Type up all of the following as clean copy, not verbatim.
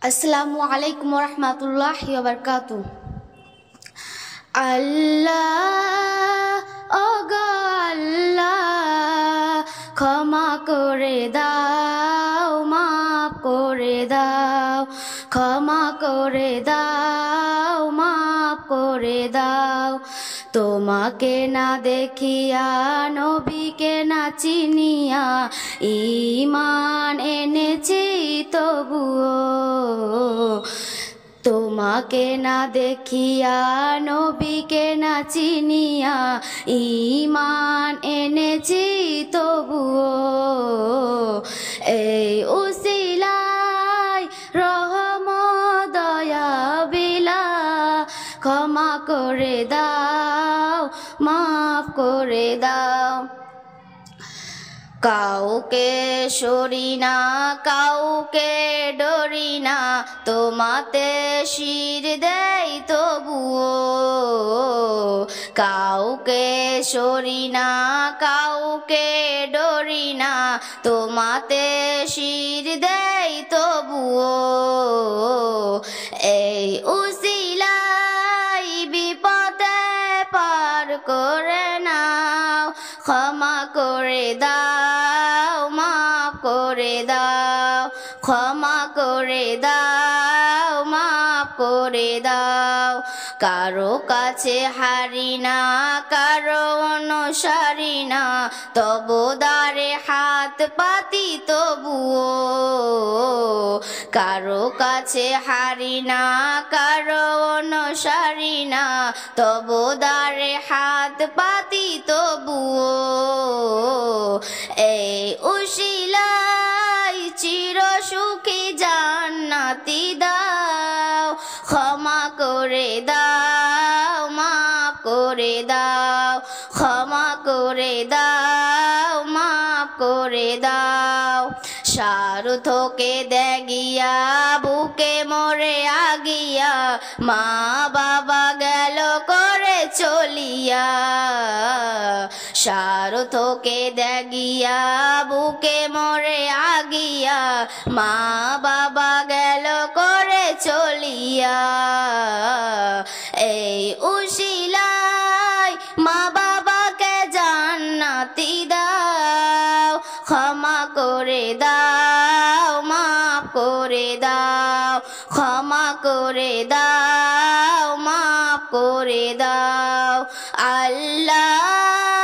আসসালামু আলাইকুম ওয়া রাহমাতুল্লাহি ওয়া বারাকাতুহু। আল্লাহ ওগো আল্লাহ, ক্ষমা করে দাও, মাফ করে দাও, ক্ষমা করে দাও, মাফ করে দাও। তোমাকে না দেখিয়া, নবীকে না চিনিয়া, ঈমান এনেছি তবুও। তোমাকে না দেখিয়া, নবীকে না চিনিয়া, ঈমান এনেছি তবুও। এই উসিলায় রহম দয়া বিলা, ক্ষমা করে দাও, মাফ করে দাও। কাউকে সরি না, কাউকে ডরি না, তোমাতে শির দেই তবুও। কাউকে সরি না, কাউকে ডরি না, তোমাতে শির দেই তবুও। এই উসিলাই বিপদে পার করে নাও, ক্ষমা করে দাও, মাফ করে দাও, ক্ষমা করে দাও, মাফ করে দাও। কারো কাছে হারি না, কারো অনুসারী না, তবু দ্বারে হাত পাতি তবুও। কারো কাছে হারি না, কারো অনুসারী না, তবু দ্বারে হাত পাতি তবুও। এই উসিলাই চির সুখী জান্নাতি দাও, ক্ষমা করে দাও, মাফ করে দাও, ক্ষমা করে দাও, মাফ করে দাও। স্বার্থকে দেখিয়া বুকে মরে আগিয়া, মা বাবা গেল করে চলিয়া। স্বার্থকে দেখিয়া বুকে মরে আগিয়া, মা বাবা গেল করে চলিয়া। এই উসিলাই মা বাবাকে জান্নাতি দাও, ক্ষমা করে দাও, মাফ করে দাও, ক্ষমা করে দাও, মাফ করে দাও। আল্লাহ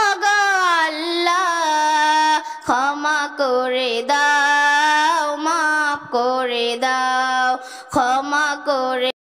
ওগো আল্লাহ, ক্ষমা করে দাও, মাফ করে দাও, ক্ষমা করে